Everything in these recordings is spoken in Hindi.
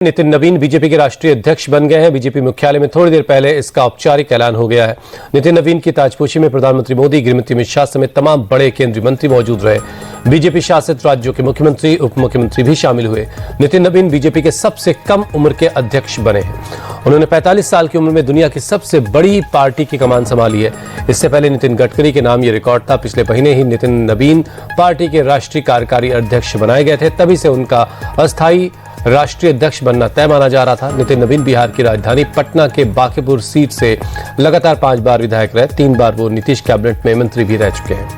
नितिन नवीन बीजेपी के राष्ट्रीय अध्यक्ष बन गए हैं। बीजेपी मुख्यालय में थोड़ी देर पहले इसका औपचारिक ऐलान हो गया है। नितिन नवीन की ताजपोशी में प्रधानमंत्री मोदी, गृहमंत्री अमित शाह समेत तमाम बड़े केंद्रीय मंत्री मौजूद रहे। बीजेपी शासित राज्यों के मुख्यमंत्री, उप मुख्यमंत्री भी शामिल हुए। नितिन नवीन बीजेपी के सबसे कम उम्र के अध्यक्ष बने हैं। उन्होंने 45 साल की उम्र में दुनिया की सबसे बड़ी पार्टी की कमान संभाली है। इससे पहले नितिन गडकरी के नाम यह रिकॉर्ड था। पिछले महीने ही नितिन नवीन पार्टी के राष्ट्रीय कार्यकारी अध्यक्ष बनाए गए थे। तभी से उनका अस्थायी राष्ट्रीय अध्यक्ष बनना तय माना जा रहा था। नितिन नवीन बिहार की राजधानी पटना के बांकीपुर सीट से लगातार 5 बार विधायक रहे। 3 बार वो नीतीश कैबिनेट में मंत्री भी रह चुके हैं।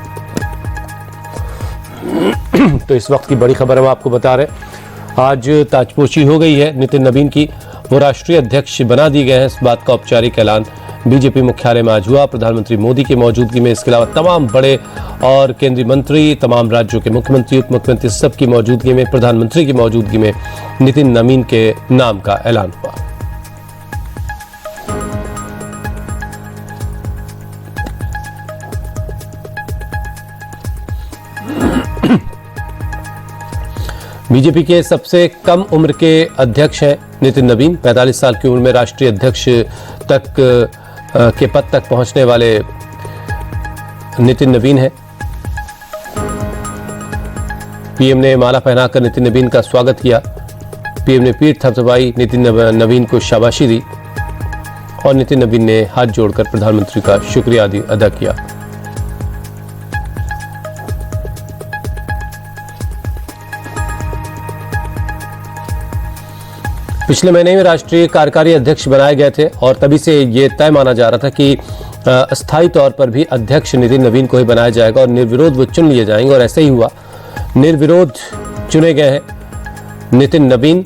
तो इस वक्त की बड़ी खबर हम आपको बता रहे हैं। आज ताजपोशी हो गई है नितिन नवीन की, वो राष्ट्रीय अध्यक्ष बना दिए गए हैं। इस बात का औपचारिक ऐलान बीजेपी मुख्यालय में आज हुआ। प्रधानमंत्री मोदी की मौजूदगी में, इसके अलावा तमाम बड़े और केंद्रीय मंत्री, तमाम राज्यों के मुख्यमंत्री, उप मुख्यमंत्री सबकी मौजूदगी में, प्रधानमंत्री की मौजूदगी में नितिन नवीन के नाम का ऐलान हुआ। बीजेपी के सबसे कम उम्र के अध्यक्ष हैं नितिन नवीन। 45 साल की उम्र में राष्ट्रीय अध्यक्ष तक के पद तक पहुंचने वाले नितिन नवीन हैं। पीएम ने माला पहनाकर नितिन नवीन का स्वागत किया। पीएम ने पीठ थपथपाई, नितिन नवीन को शाबाशी दी और नितिन नवीन ने हाथ जोड़कर प्रधानमंत्री का शुक्रिया अदा किया। पिछले महीने में राष्ट्रीय कार्यकारी अध्यक्ष बनाए गए थे और तभी से ये तय माना जा रहा था कि अस्थायी तौर पर भी अध्यक्ष नितिन नवीन को ही बनाया जाएगा और निर्विरोध वो चुन लिए जाएंगे, और ऐसे ही हुआ। निर्विरोध चुने गए हैं नितिन नवीन।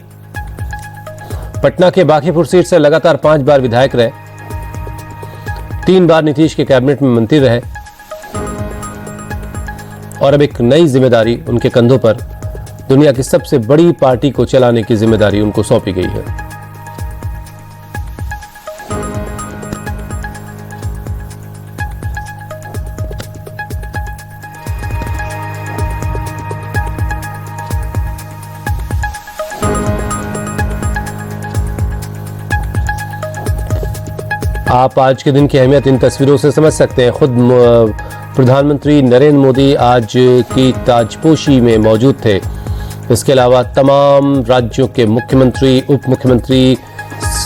पटना के बांकीपुर सीट से लगातार 5 बार विधायक रहे। 3 बार नीतीश के कैबिनेट में मंत्री रहे और अब एक नई जिम्मेदारी उनके कंधों पर, दुनिया की सबसे बड़ी पार्टी को चलाने की जिम्मेदारी उनको सौंपी गई है। आप आज के दिन की अहमियत इन तस्वीरों से समझ सकते हैं। खुद प्रधानमंत्री नरेंद्र मोदी आज की ताजपोशी में मौजूद थे। इसके अलावा तमाम राज्यों के मुख्यमंत्री, उप मुख्यमंत्री,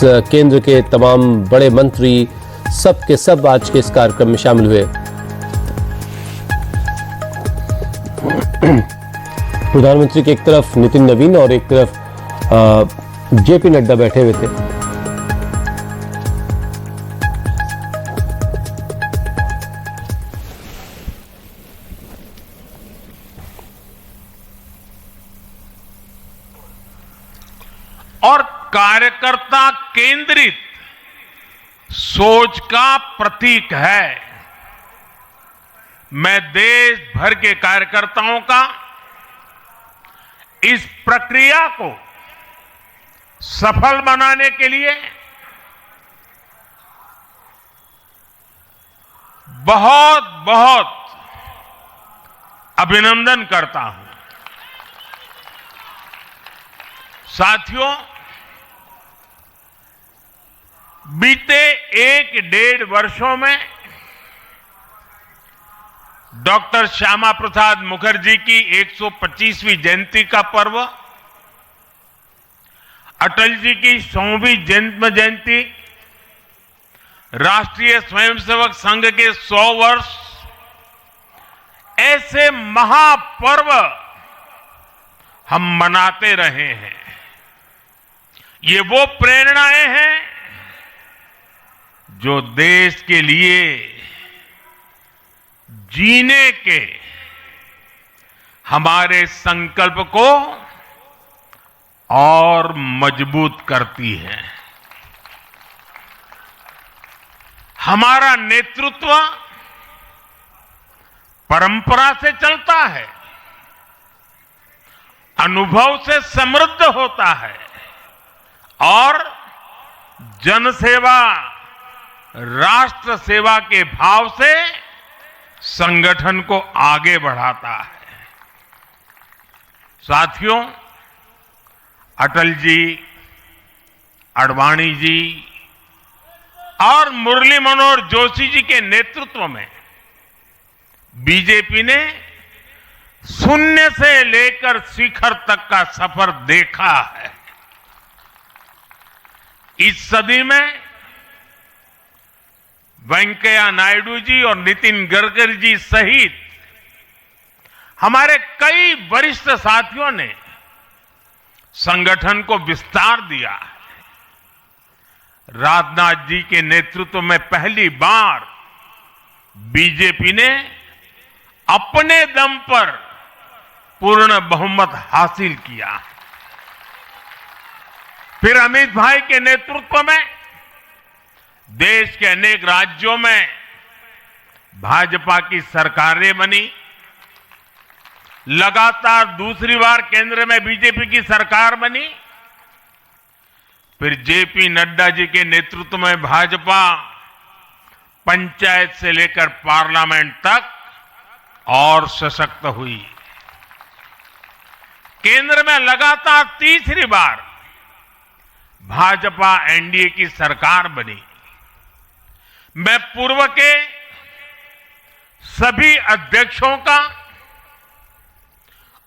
केंद्र के तमाम बड़े मंत्री, सब के सब आज के इस कार्यक्रम में शामिल हुए। प्रधानमंत्री की एक तरफ नितिन नवीन और एक तरफ जेपी नड्डा बैठे हुए थे। और कार्यकर्ता केंद्रित सोच का प्रतीक है। मैं देश भर के कार्यकर्ताओं का इस प्रक्रिया को सफल बनाने के लिए बहुत बहुत अभिनंदन करता हूं। साथियों, बीते 1-1.5 वर्षों में डॉक्टर श्यामा प्रसाद मुखर्जी की 125वीं जयंती का पर्व, अटल जी की 100वीं जन्म जयंती, राष्ट्रीय स्वयंसेवक संघ के 100 वर्ष, ऐसे महापर्व हम मनाते रहे हैं। ये वो प्रेरणाएं हैं जो देश के लिए जीने के हमारे संकल्प को और मजबूत करती है। हमारा नेतृत्व परंपरा से चलता है, अनुभव से समृद्ध होता है और जनसेवा, राष्ट्र सेवा के भाव से संगठन को आगे बढ़ाता है। साथियों, अटल जी आडवाणी जी और मुरली मनोहर जोशी जी के नेतृत्व में बीजेपी ने शून्य से लेकर शिखर तक का सफर देखा है। इस सदी में वेंकैया नायडू जी और नितिन गडकरी जी सहित हमारे कई वरिष्ठ साथियों ने संगठन को विस्तार दिया है। राजनाथ जी के नेतृत्व में पहली बार बीजेपी ने अपने दम पर पूर्ण बहुमत हासिल किया। फिर अमित भाई के नेतृत्व में देश के अनेक राज्यों में भाजपा की सरकारें बनी। लगातार दूसरी बार केंद्र में बीजेपी की सरकार बनी। फिर जेपी नड्डा जी के नेतृत्व में भाजपा पंचायत से लेकर पार्लियामेंट तक और सशक्त हुई। केंद्र में लगातार तीसरी बार भाजपा एनडीए की सरकार बनी। मैं पूर्व के सभी अध्यक्षों का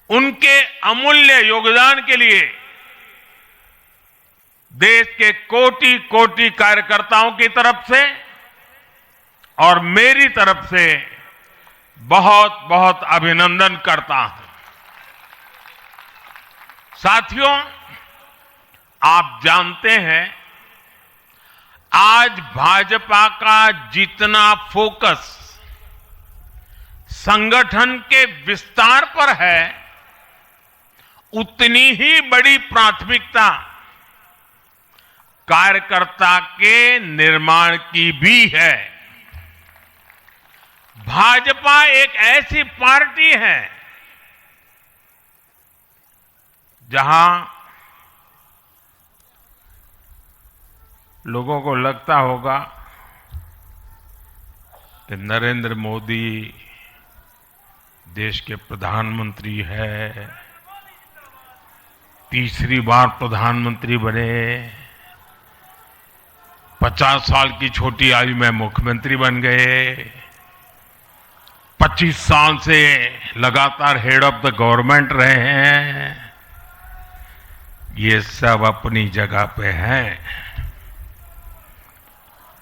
उनके अमूल्य योगदान के लिए देश के कोटि कोटि कार्यकर्ताओं की तरफ से और मेरी तरफ से बहुत बहुत अभिनंदन करता हूं। साथियों, आप जानते हैं आज भाजपा का जितना फोकस संगठन के विस्तार पर है, उतनी ही बड़ी प्राथमिकता कार्यकर्ता के निर्माण की भी है। भाजपा एक ऐसी पार्टी है जहां लोगों को लगता होगा कि नरेंद्र मोदी देश के प्रधानमंत्री है, तीसरी बार प्रधानमंत्री बने, 50 साल की छोटी आयु में मुख्यमंत्री बन गए, 25 साल से लगातार हेड ऑफ द गवर्नमेंट रहे हैं। ये सब अपनी जगह पे हैं,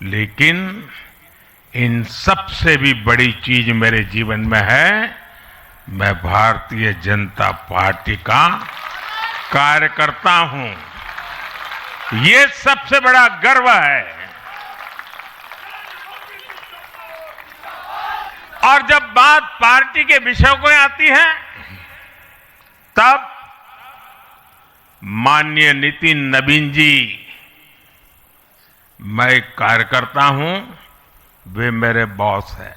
लेकिन इन सबसे भी बड़ी चीज मेरे जीवन में है, मैं भारतीय जनता पार्टी का कार्यकर्ता हूं। ये सबसे बड़ा गर्व है। और जब बात पार्टी के विषयों को आती है, तब माननीय नितिन नवीन जी, मैं एक कार्यकर्ता हूं, वे मेरे बॉस हैं।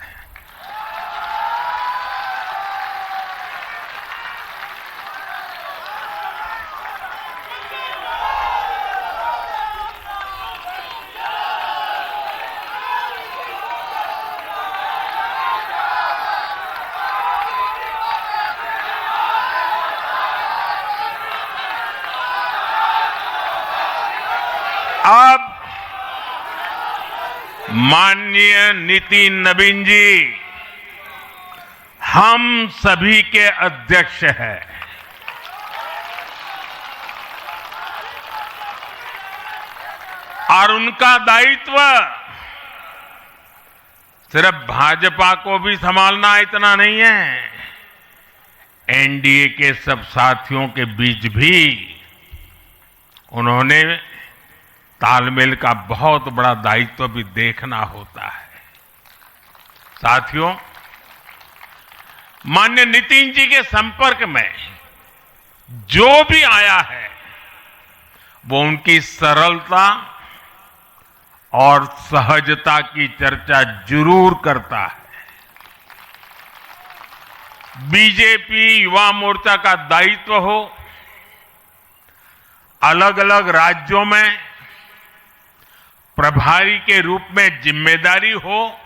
अब माननीय नितिन नवीन जी हम सभी के अध्यक्ष हैं। और उनका दायित्व सिर्फ भाजपा को भी संभालना इतना नहीं है, एनडीए के सब साथियों के बीच भी उन्होंने तालमेल का बहुत बड़ा दायित्व भी देखना होता है। साथियों, माननीय नितिन जी के संपर्क में जो भी आया है, वो उनकी सरलता और सहजता की चर्चा जरूर करता है। बीजेपी युवा मोर्चा का दायित्व हो, अलग अलग राज्यों में प्रभारी के रूप में जिम्मेदारी हो,